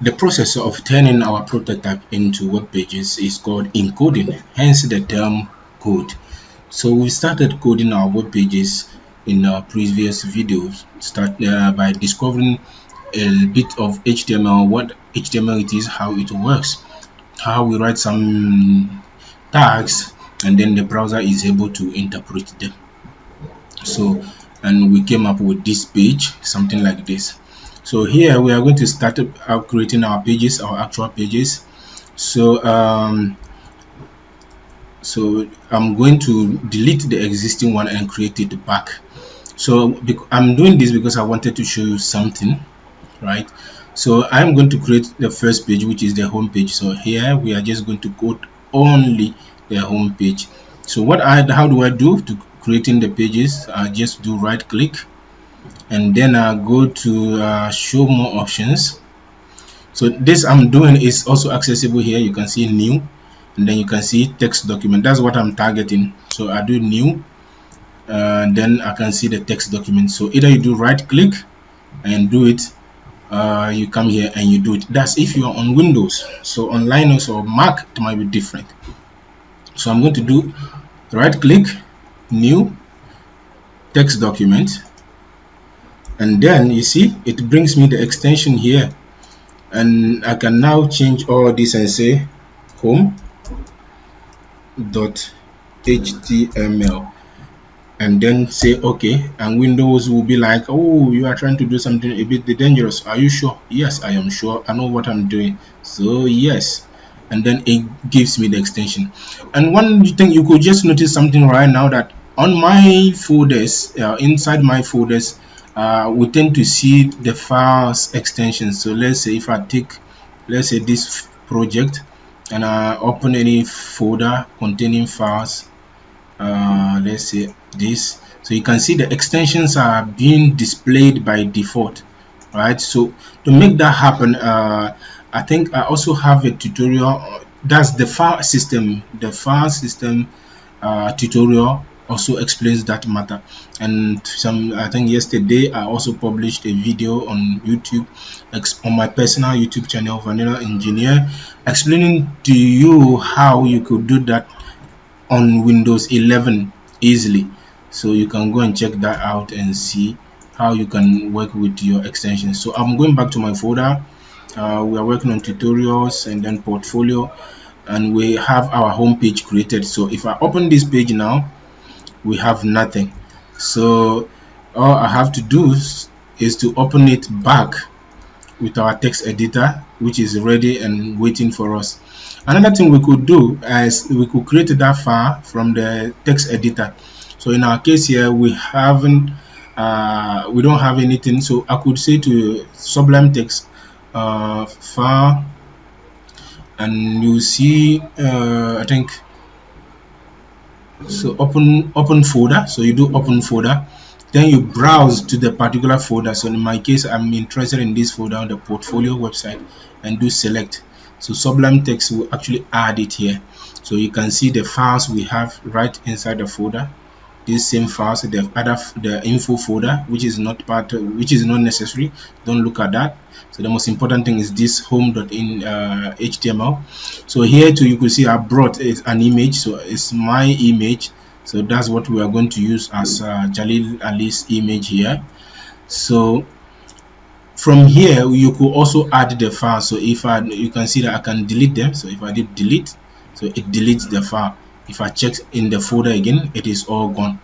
The process of turning our prototype into web pages is called encoding, hence the term code. So we started coding our web pages in our previous videos, by discovering a bit of HTML, what HTML it is, how it works, how we write some tags, and then the browser is able to interpret them. So, and we came up with this page, something like this. So here we are going to start creating our pages, our actual pages. So I'm going to delete the existing one and create it back. So I'm doing this because I wanted to show you something, right? So I'm going to create the first page, which is the home page. So here we are just going to code only the home page. So how do I do to creating the pages? I just do right click, and then I go to show more options. So this I'm doing is also accessible here. You can see new, and then you can see text document. That's what I'm targeting. So I do new, then I can see the text document. So either you do right click and do it, you come here and you do it. That's if you are on Windows. So on Linux or Mac it might be different. So I'm going to do right click, new, text document, and then you see it brings me the extension here, and I can now change all this and say home.html, and then say okay, and Windows will be like, oh, you are trying to do something a bit dangerous. Are you sure? Yes, I am sure. I know what I'm doing. So yes, and then it gives me the extension. And one thing you could just notice something right now, that on my folders, inside my folders, we tend to see the files extensions. So let's say if I take, let's say this project, and I open any folder containing files, let's say this, so you can see the extensions are being displayed by default, right? So to make that happen, I think I also have a tutorial. That's the file system. The file system tutorial also explains that matter. And I think yesterday I also published a video on YouTube, on my personal YouTube channel, Vanilla Engineer, explaining to you how you could do that on Windows 11 easily. So you can go and check that out and see how you can work with your extensions. So I'm going back to my folder. We are working on tutorials and then portfolio, and we have our home page created. So if I open this page now, we have nothing. So all I have to do is to open it back with our text editor, which is ready and waiting for us. Another thing we could do is we could create that file from the text editor. So in our case here, we don't have anything. So I could say to Sublime Text file, and you see, I think, so open folder. So you do open folder, then you browse to the particular folder. So in my case, I'm interested in this folder on the portfolio website, and do select. So Sublime Text will actually add it here. So you can see the files we have right inside the folder. These same files, the info folder, which is not necessary. Don't look at that. So the most important thing is this home.html. So here too, you can see I brought an image. So it's my image. So that's what we are going to use as Jalil Ali's image here. So from here, you could also add the file. So if you can see that I can delete them. So if I did delete, so it deletes the file. If I check in the folder again, it is all gone.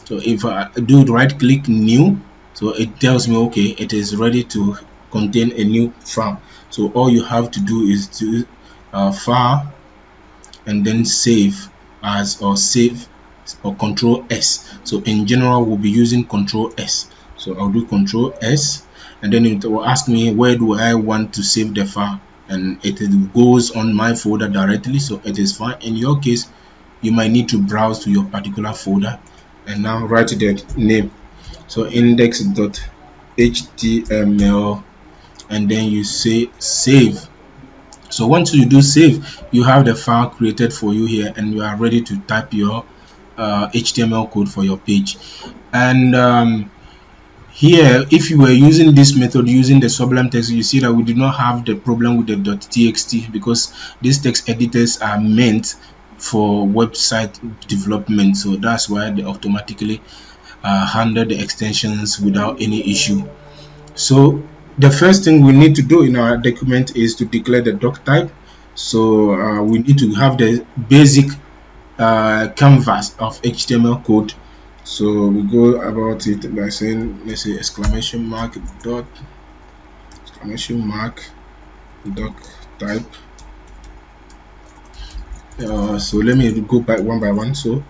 So if I do right click new, so it tells me okay, it is ready to contain a new file. So all you have to do is to file and then save as, or save, or Control S. So in general, we'll be using Control S. So I'll do Control S, and then it will ask me where do I want to save the file, and it goes on my folder directly. So it is fine. In your case, you might need to browse to your particular folder and now write the name. So index.html, and then you say save. So once you do save, you have the file created for you here, and you are ready to type your HTML code for your page. And Here, if you were using this method using the Sublime text, you see that we do not have the problem with the .txt, because these text editors are meant for website development, so that's why they automatically handle the extensions without any issue. So the first thing we need to do in our document is to declare the doc type. So we need to have the basic canvas of HTML code. So we go about it by saying, let's say exclamation mark dot exclamation mark doc type. So let me go by one. So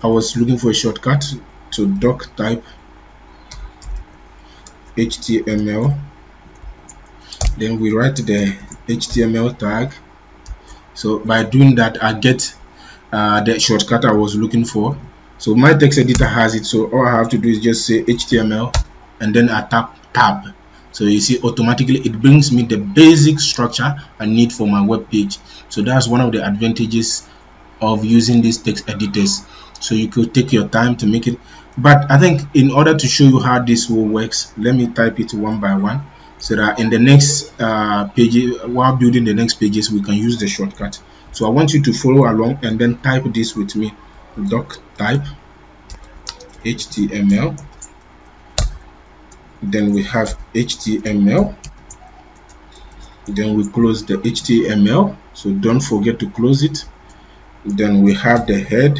I was looking for a shortcut to doc type HTML. Then we write the HTML tag. So by doing that, I get the shortcut I was looking for. So my text editor has it, so all I have to do is just say HTML and then I tap tab. So you see automatically it brings me the basic structure I need for my web page. So that's one of the advantages of using these text editors. So you could take your time to make it, but I think in order to show you how this will works, let me type it one by one, so that in the next page, while building the next pages, we can use the shortcut. So I want you to follow along and then type this with me. Doc type HTML, then we have HTML, then we close the HTML, so don't forget to close it. Then we have the head,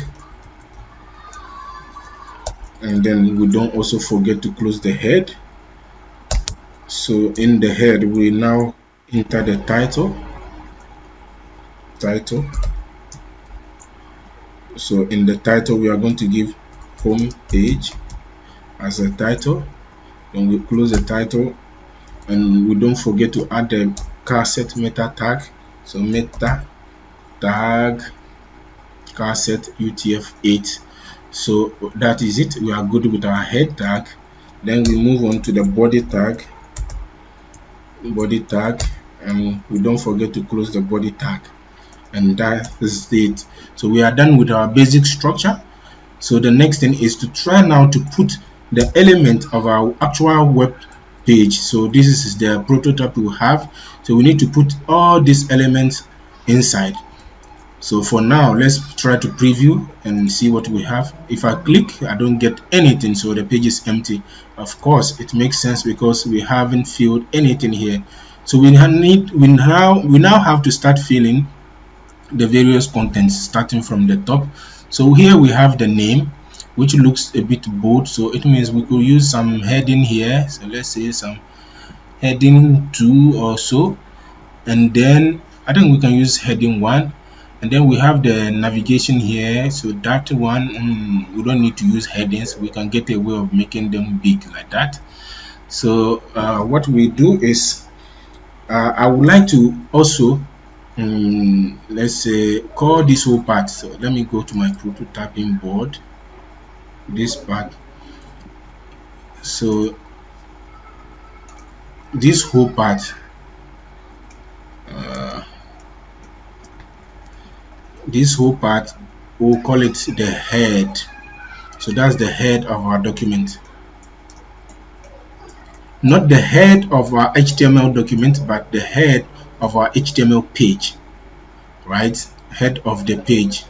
and then we don't also forget to close the head. So in the head we now enter the title. So in the title we are going to give home page as a title. Then we close the title, and we don't forget to add the charset meta tag. So meta tag charset UTF-8. So that is it. We are good with our head tag. Then we move on to the body tag, and we don't forget to close the body tag, and that is it. So we are done with our basic structure. So the next thing is to try now to put the element of our actual web page. So this is the prototype we have. So we need to put all these elements inside. So for now, let's try to preview and see what we have. If I click, I don't get anything, so the page is empty. Of course, it makes sense because we haven't filled anything here. So we now have to start filling the various contents starting from the top. So here we have the name, which looks a bit bold, so it means we could use some heading here. So let's say some heading 2 or so, and then I think we can use heading 1. And then we have the navigation here, so that one we don't need to use headings. We can get a way of making them big like that. So what we do is I would like to also let's say call this whole part. So let me go to my prototyping board, this part. So this whole part, we'll call it the head. So that's the head of our document, not the head of our HTML document, but the head of our HTML page, right? Head of the page,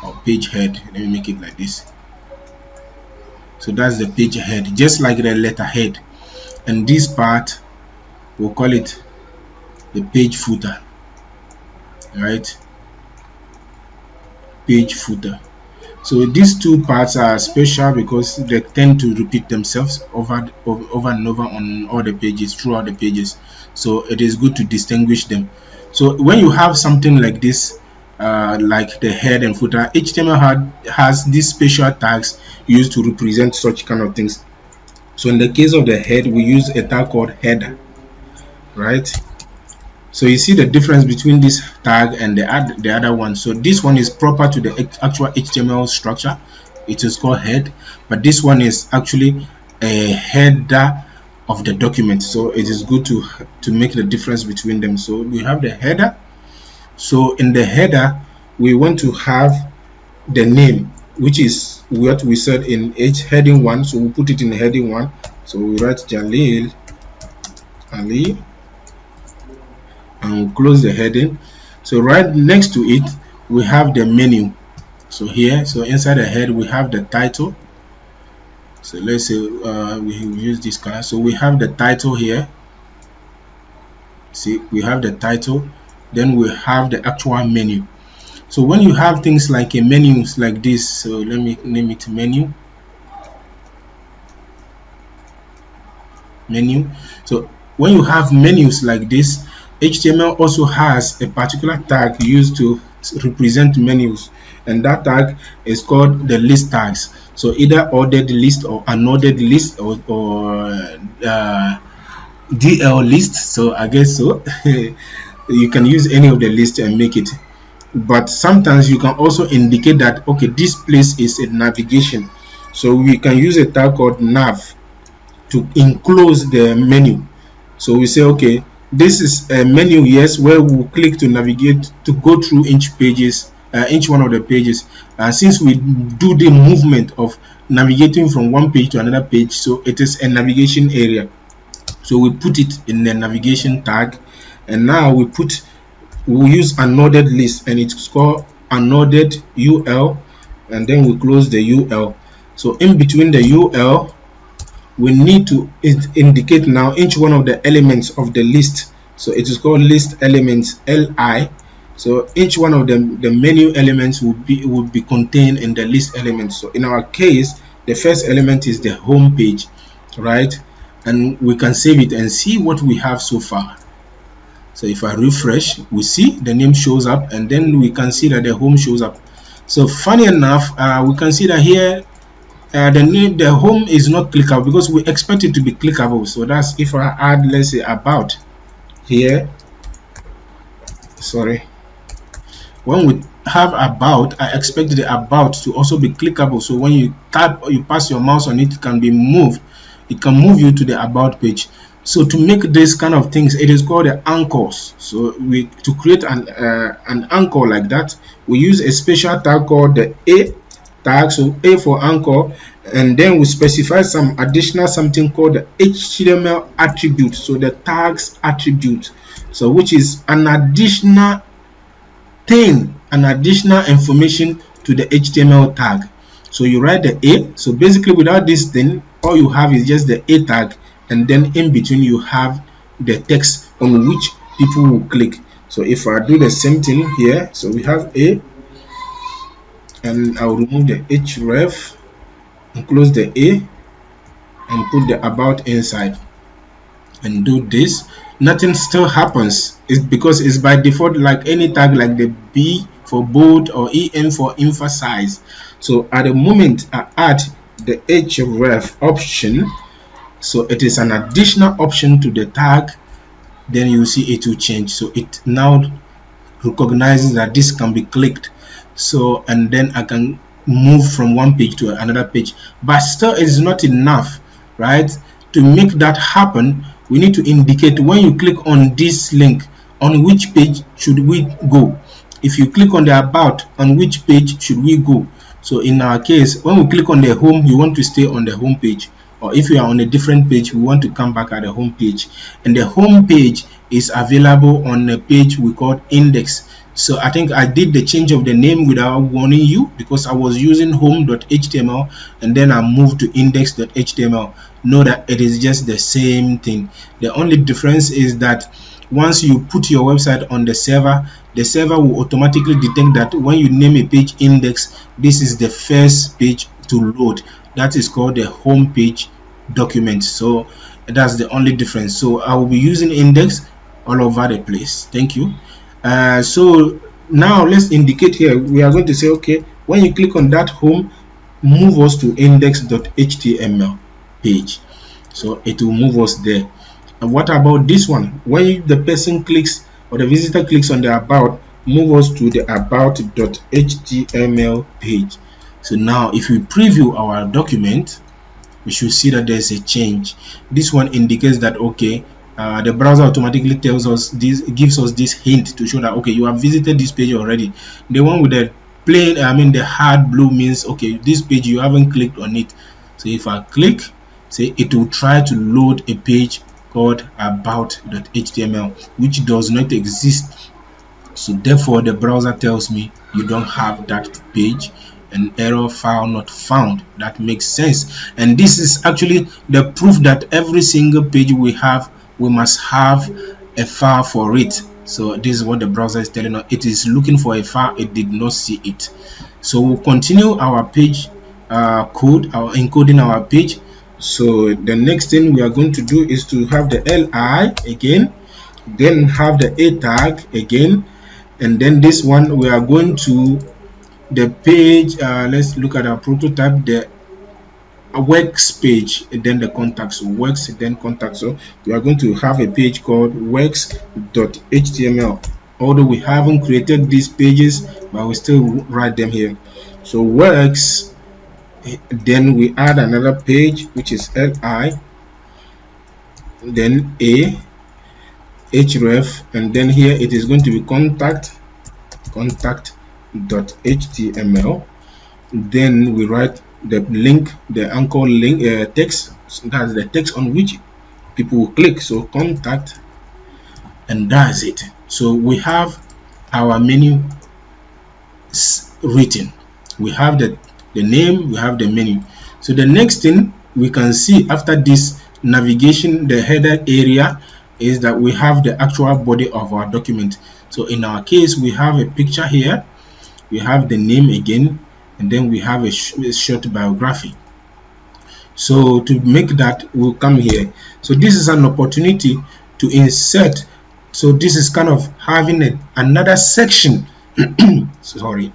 or page head. Let me make it like this. So that's the page head, just like the letter head. And this part, we'll call it the page footer, right? Page footer. So these two parts are special because they tend to repeat themselves over and over on all the pages, throughout the pages. So it is good to distinguish them. So when you have something like this, like the head and footer, HTML has these special tags used to represent such kind of things. So in the case of the head, we use a tag called header, right? So you see the difference between this tag and the other one. So this one is proper to the actual HTML structure. It is called head, but this one is actually a header of the document. So it is good to make the difference between them. So we have the header. So in the header, we want to have the name which is what we said in heading 1. So we'll put it in heading 1. So we write Jalil Ali and we'll close the heading. So right next to it we have the menu. So here, so inside the head we have the title. So let's say we use this color. So we have the title here. See, we have the title, then we have the actual menu. So when you have things like a menus like this, so let me name it menu. So when you have menus like this, HTML also has a particular tag used to represent menus, and that tag is called the list tags. So either ordered list or unordered list or DL list. So I guess so. You can use any of the list and make it. But sometimes you can also indicate that, okay, this place is a navigation. So we can use a tag called nav to enclose the menu. So we say, okay, this is a menu, yes, where we'll click to navigate to go through each one of the pages. Since we do the movement of navigating from one page to another page, so it is a navigation area. So we put it in the navigation tag, and now we'll use unordered list, and it's called unordered UL, and then we close the UL. So in between the UL, we need to indicate now each one of the elements of the list. So it is called list elements, LI. So each one of them, the menu elements would be contained in the list elements. So in our case, the first element is the home page, right? And we can save it and see what we have so far. So if I refresh, we see the name shows up, and then we can see that the home shows up. So funny enough, we can see that here the home is not clickable because we expect it to be clickable. So that's if I add, let's say, about here. Sorry, when we have about, I expect the about to also be clickable. So when you tap or you pass your mouse on it, it can be moved. It can move you to the about page. So to make this kind of things, it is called the anchors. So to create an anchor like that, we use a special tag called the A tag. So A for anchor, and then we specify some additional something called the HTML attribute. So the tags attribute, so which is an additional thing, an additional information to the HTML tag. So you write the A. So basically, without this thing, all you have is just the A tag, and then in between you have the text on which people will click. So if I do the same thing here, so we have A, and I'll remove the href and close the A and put the about inside and do this, nothing still happens. It's because it's by default like any tag, like the B for bold or EM for emphasize. So at the moment I add the href option, so it is an additional option to the tag, then you see it will change. So it now recognizes that this can be clicked. So and then I can move from one page to another page, but still it is not enough, right? To make that happen, we need to indicate when you click on this link, on which page should we go. If you click on the about, on which page should we go? So in our case, when we click on the home, you want to stay on the home page, or if you are on a different page, we want to come back at the home page. And the home page is available on a page we call index. So I think I did the change of the name without warning you, because I was using home.html and then I moved to index.html. Know that it is just the same thing. The only difference is that once you put your website on the server will automatically detect that when you name a page index, this is the first page to load. That is called the home page document. So that's the only difference. So I will be using index all over the place. Thank you. So now let's indicate here. We are going to say, okay, when you click on that home, move us to index.html page. So it will move us there. And what about this one? When the person clicks or the visitor clicks on the about, move us to the about.html page. So now if we preview our document, we should see that there's a change. This one indicates that, okay, the browser automatically tells us this, gives us this hint to show that, okay, you have visited this page already. The one with the plain, the hard blue means okay, this page you haven't clicked on it. So if I click, say, it will try to load a page called about.html, which does not exist. So therefore the browser tells me you don't have that page, an error, file not found. That makes sense. And this is actually the proof that every single page we have, we must have a file for it. So this is what the browser is telling us. It is looking for a file, it did not see it. So we'll continue our page code, encoding our page. So the next thing we are going to do is to have the li again, then have the a tag again, and then this one we are going to the page. Let's look at our prototype, the works page, and then the contacts. So works, then contacts. So we are going to have a page called works.html, although we haven't created these pages, but we still write them here. So works, then we add another page which is li, then a href, and then here it is going to be contact.html. then we write the link, the anchor link text. So that's the text on which people will click. So contact, and that's it. So we have our menu written, we have the name, we have the menu. So the next thing we can see after this navigation, the header area, is that we have the actual body of our document. So in our case, we have a picture here, we have the name again, and then we have a short biography. So to make that, we'll come here. So this is an opportunity to insert. So this is kind of having another section. Sorry,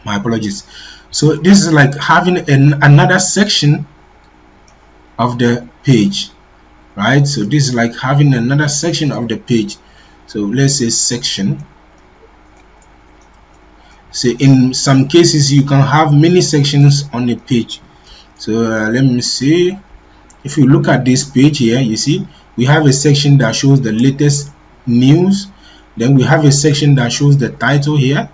my apologies. So this is like having another section of the page, right? So this is like having another section of the page. So let's say section. So in some cases you can have many sections on a page. So let me see. If you look at this page here, you see we have a section that shows the latest news. Then we have a section that shows the title here.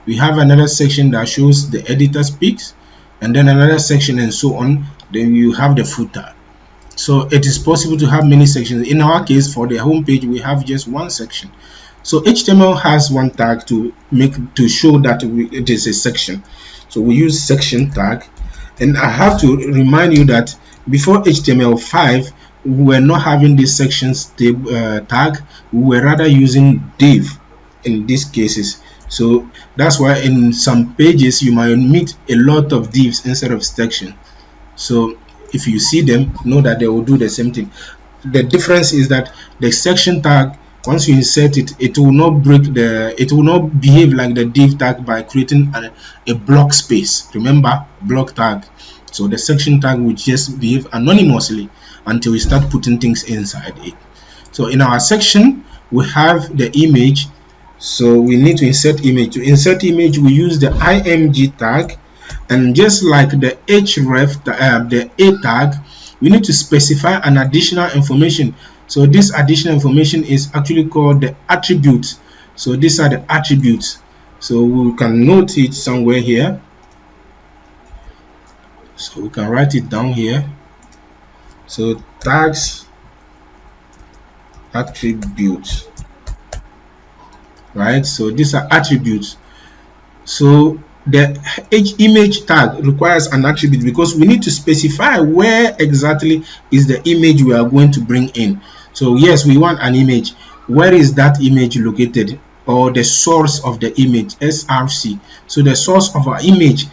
We have another section that shows the editor speaks, and then another section, and so on. Then you have the footer. So it is possible to have many sections. In our case, for the home page, we have just one section. So HTML has one tag to show that it is a section. So we use section tag. And I have to remind you that before HTML5, we were not having this sections tag. We were rather using div in these cases. So that's why in some pages you might meet a lot of divs instead of section. So if you see them, know that they will do the same thing. The difference is that the section tag, once you insert it, it will not behave like the div tag by creating a block space. Remember, block tag. So the section tag will just behave anonymously until we start putting things inside it. So in our section, we have the image. So we need to insert image. To insert image, we use the img tag, and just like the href, the a tag, we need to specify an additional information. So this additional information is actually called the attributes. So these are the attributes. So we can note it somewhere here. So we can write it down here. So tags attributes, right? So these are attributes. So the image tag requires an attribute because we need to specify where exactly is the image we are going to bring in. So yes, we want an image. Where is that image located, or the source of the image, src. So the source of our image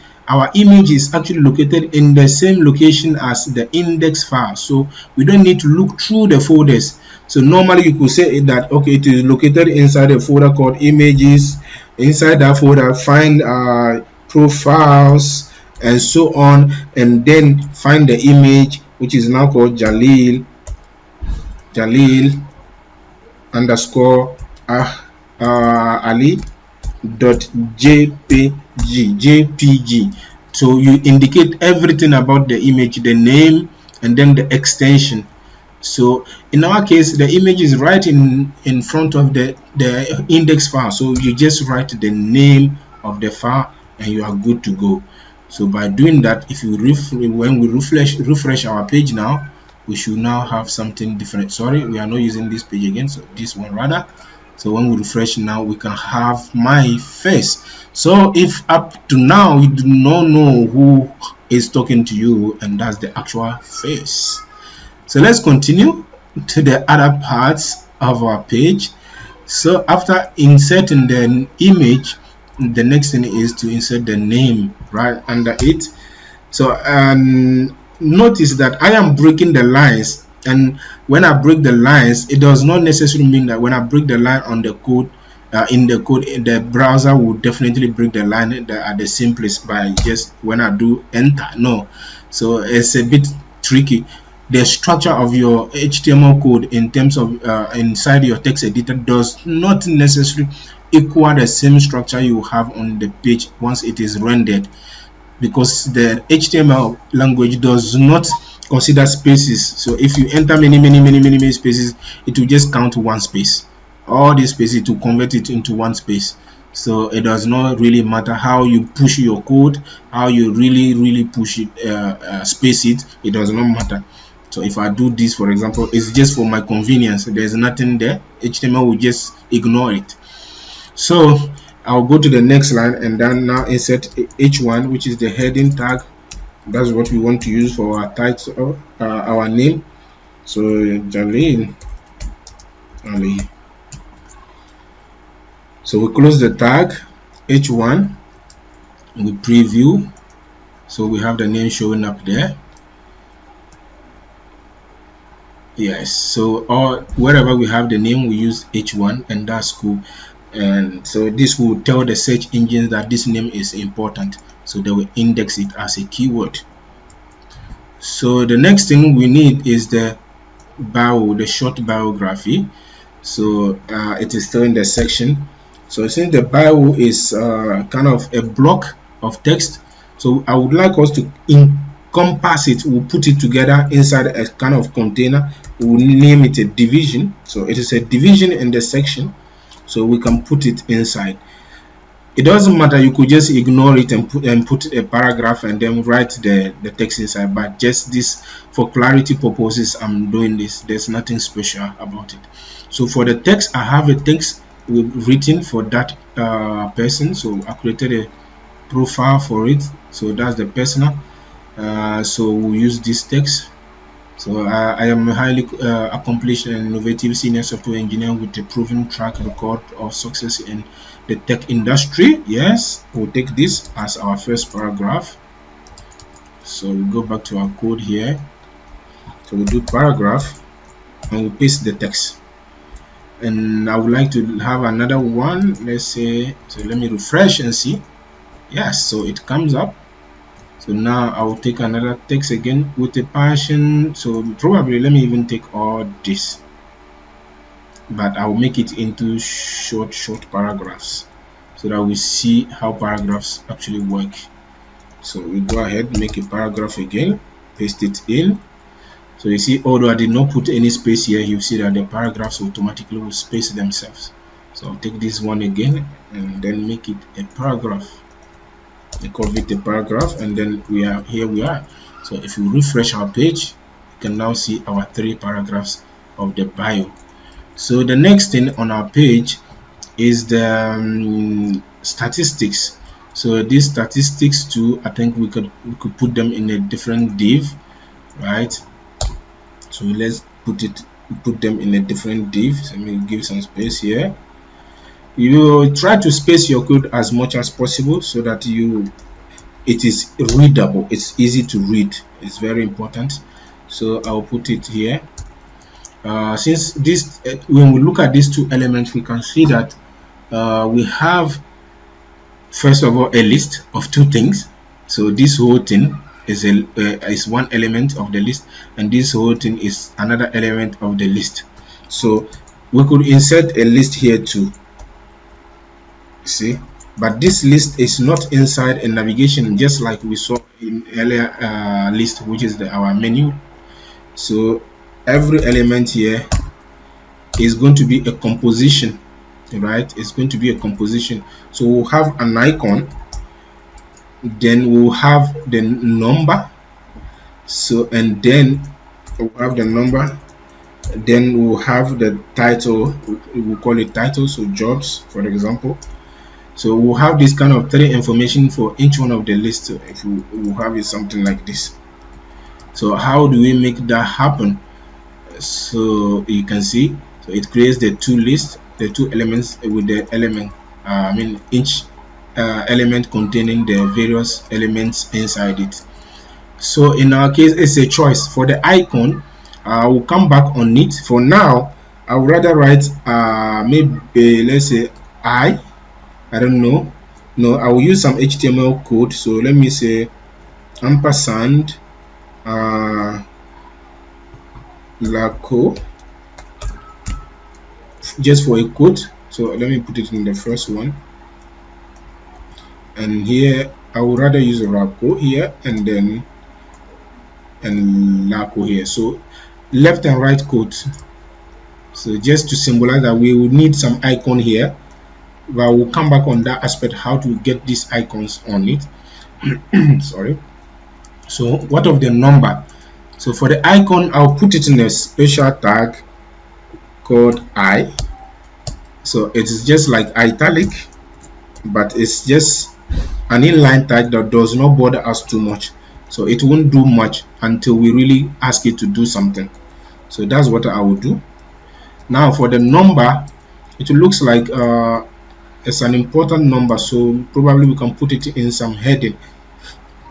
is actually located in the same location as the index file. So we don't need to look through the folders. So normally you could say that okay, it is located inside a folder called images. Inside that folder, find profiles and so on, and then find the image which is now called Jalil underscore ali.jpg. So you indicate everything about the image, the name, and then the extension. So in our case, the image is right in front of the index file. So you just write the name of the file, and you are good to go. So by doing that, if you when we refresh our page now, we should now have something different. Sorry, we are not using this page again, so this one rather. So when we refresh now, we can have my face. So if up to now you do not know who is talking to you, and that's the actual face. So let's continue to the other parts of our page. So after inserting the image, the next thing is to insert the name right under it. So notice that I am breaking the lines, and when I break the lines, it does not necessarily mean that when I break the line on the code in the browser will definitely break the line at the same place by just when I do enter. No, so it's a bit tricky. The structure of your HTML code in terms of inside your text editor does not necessarily equal the same structure you have on the page once it is rendered, because the HTML language does not consider spaces. So if you enter many spaces, it will just count one space. All these spaces to convert it into one space. So it does not really matter how you push your code, how you really push it, space it. It does not matter. So if I do this, for example, it's just for my convenience. There's nothing there. HTML will just ignore it. So I'll go to the next line and then now insert h1, which is the heading tag. That's what we want to use for our title, our name. So Jalene Ali. So we close the tag h1, we preview, so we have the name showing up there. Yes, so wherever we have the name, we use h1, and that's cool. And so this will tell the search engines that this name is important, so they will index it as a keyword. So the next thing we need is the bio, the short biography. So it is still in the section. So since the bio is kind of a block of text, so I would like us to encompass it. We'll put it together inside a kind of container. We'll name it a division. So it is a division in the section, so we can put it inside. It doesn't matter, you could just ignore it and put a paragraph and then write the text inside, but just this for clarity purposes I'm doing this. There's nothing special about it. So for the text, I have a text written for that person, so I created a profile for it. So that's the persona. So we'll use this text. So I am a highly accomplished and innovative senior software engineer with a proven track record of success in the tech industry. Yes, we'll take this as our first paragraph. So we go back to our code here. So we do paragraph and we paste the text. And I would like to have another one. Let's say, so let me refresh and see. Yes, so it comes up. So now I will take another text again with a passion. So probably let me even take all this, but I will make it into short paragraphs so that we see how paragraphs actually work. So we go ahead, make a paragraph again, paste it in. So you see, although I did not put any space here, you see that the paragraphs automatically will space themselves. So I'll take this one again and then make it a paragraph. I call it a paragraph, and then we are. So if you refresh our page, you can now see our 3 paragraphs of the bio. So the next thing on our page is the statistics. So these statistics too, I think we could put them in a different div, right? So let's put them in a different div. So let me give some space here. You try to space your code as much as possible so that it is readable, it's easy to read. It's very important. So I'll put it here. Since this when we look at these 2 elements, we can see that we have, first of all, a list of 2 things. So this whole thing is one element of the list, and this whole thing is another element of the list. So we could insert a list here too, see, but this list is not inside a navigation, just like we saw in earlier list, which is our menu. So every element here is going to be a composition right? It's going to be a composition. So we'll have an icon, then we'll have the number, so and then we'll have the number, then we'll have the title, we'll call it title, so jobs for example. So we'll have this kind of 3 information for each one of the lists. If we'll have it something like this. So how do we make that happen? So you can see, so it creates the 2 lists, the 2 elements with the element, each element containing the various elements inside it. So in our case, it's a choice. For the icon, I will come back on it. For now, I would rather write maybe let's say I don't know. No, I will use some HTML code. So let me say ampersand laco, just for a code. So let me put it in the first one, and here I would rather use a laco here, and then laco here. So left and right quote. So just to symbolize that we will need some icon here, but we'll come back on that aspect, how to get these icons on it. Sorry. So what of the number? So for the icon, I'll put it in a special tag called I. So it is just like italic, but it's just an inline tag that does not bother us too much. So it won't do much until we really ask it to do something. So that's what I will do. Now for the number, it looks like it's an important number, so probably we can put it in some heading,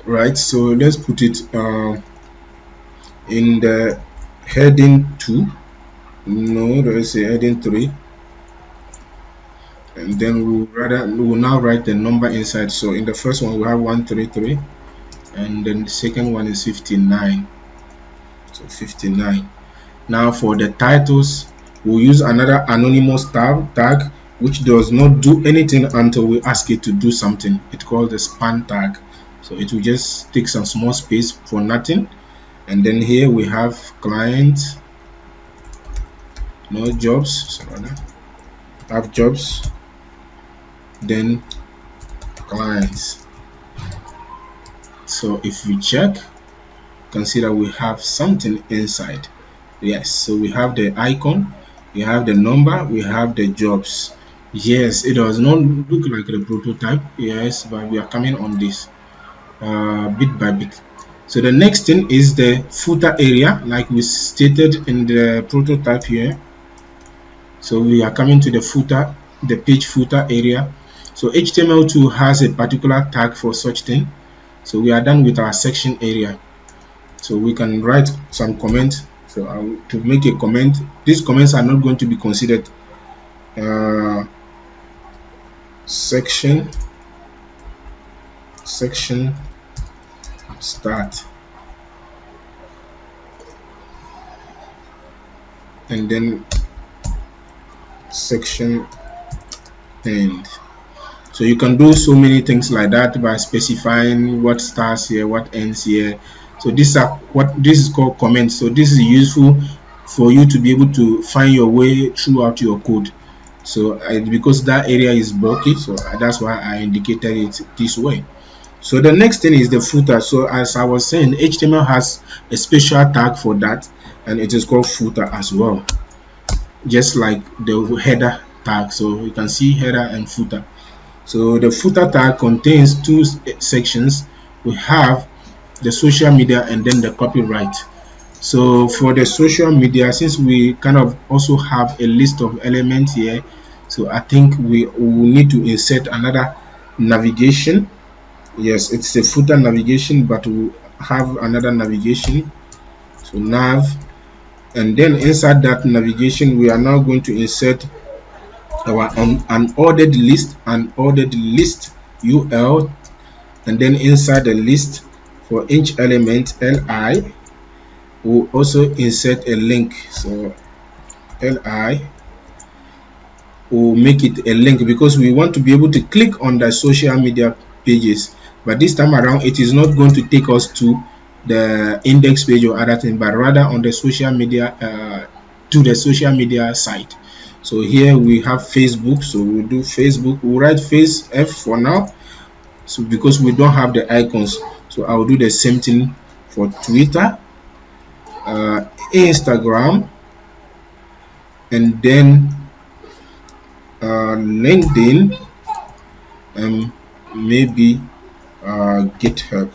right? So let's put it in the heading 2. No, let's say heading 3, and then we'll now write the number inside. So in the first one we have 133, and then the second one is 59. So 59. Now for the titles, we'll use another anonymous tag which does not do anything until we ask it to do something. It's called the span tag. So it will just take some small space for nothing. And then here we have clients, no jobs, so have jobs, then clients. So if we check, you can see that we have something inside. Yes, so we have the icon, we have the number, we have the jobs. Yes, it does not look like the prototype, yes, but we are coming on this bit by bit. So the next thing is the footer area, like we stated in the prototype here. So we are coming to the footer, the page footer area. So HTML2 has a particular tag for such thing. So we are done with our section area. So we can write some comments. So to make a comment, these comments are not going to be considered. Section start, and then section end. So you can do so many things like that by specifying what starts here, what ends here. So this is called comments. So this is useful for you to be able to find your way throughout your code. So because that area is bulky, so that's why I indicated it this way. So the next thing is the footer. So as I was saying, HTML has a special tag for that, and it is called footer as well, just like the header tag. So you can see header and footer. So the footer tag contains 2 sections. We have the social media and then the copyright. So for the social media, since we kind of also have a list of elements here, so I think we will need to insert another navigation. Yes, it's a footer navigation, but we'll have another navigation. So nav, and then inside that navigation we are now going to insert our unordered list UL, and then inside the list for each element li, we'll also insert a link. So li will make it a link because we want to be able to click on the social media pages, but this time around it is not going to take us to the index page or other thing, but rather on the social media to the social media site. So here we have Facebook, so we'll do Facebook. We'll write face F for now, so because we don't have the icons. So I'll do the same thing for Twitter, Instagram, and then LinkedIn, and maybe GitHub.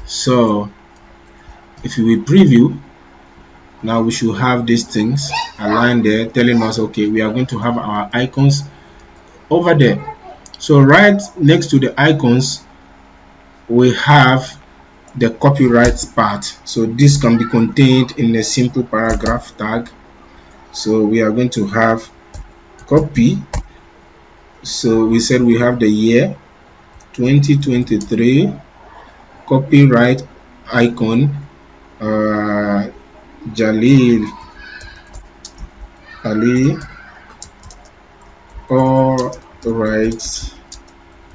So if we preview, now we should have these things aligned there, telling us, okay, we are going to have our icons over there. So right next to the icons, we have the copyright part. So this can be contained in a simple paragraph tag. So we are going to have copy. So we said we have the year 2023, copyright icon, Jalil Ali, all rights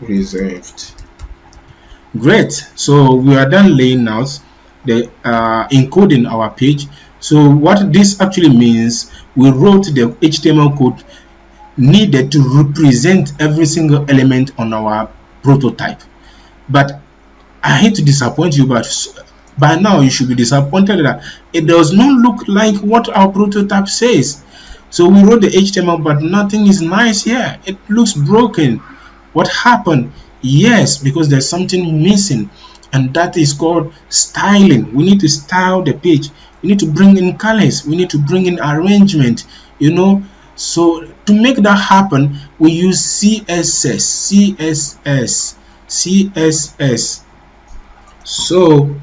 reserved. Great. So we are done laying out the encoding our page. So what this actually means, we wrote the HTML code needed to represent every single element on our prototype. But I hate to disappoint you, but by now you should be disappointed that it does not look like what our prototype says. So we wrote the HTML, but nothing is nice here. It looks broken. What happened? Yes, because there's something missing, and that is called styling. We need to style the page. We need to bring in colors. We need to bring in arrangement, you know. So to make that happen, we use CSS. So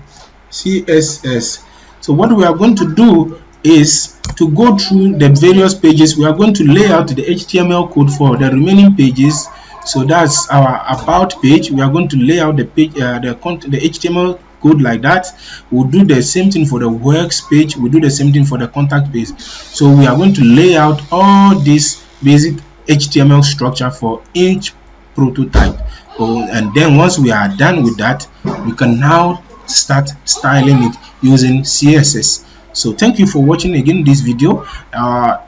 CSS. So what we are going to do is to go through the various pages. We are going to lay out the HTML code for the remaining pages. So that's our about page. We are going to lay out the page, the HTML code like that. We'll do the same thing for the works page. We'll do the same thing for the contact page. So we are going to lay out all this basic HTML structure for each prototype. And then once we are done with that, we can now start styling it using CSS. So thank you for watching again this video.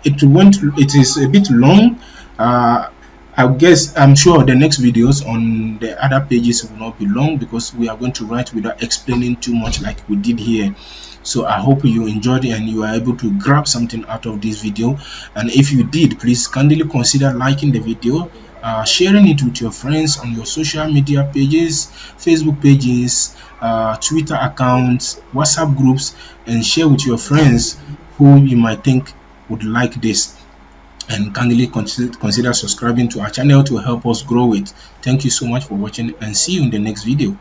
It is a bit long. I'm sure the next videos on the other pages will not be long, because we are going to write without explaining too much like we did here. So I hope you enjoyed it and you are able to grab something out of this video. And if you did, please kindly consider liking the video, sharing it with your friends on your social media pages, Facebook pages, Twitter accounts, WhatsApp groups, and share with your friends who you might think would like this. And kindly consider subscribing to our channel to help us grow it. Thank you so much for watching, and see you in the next video.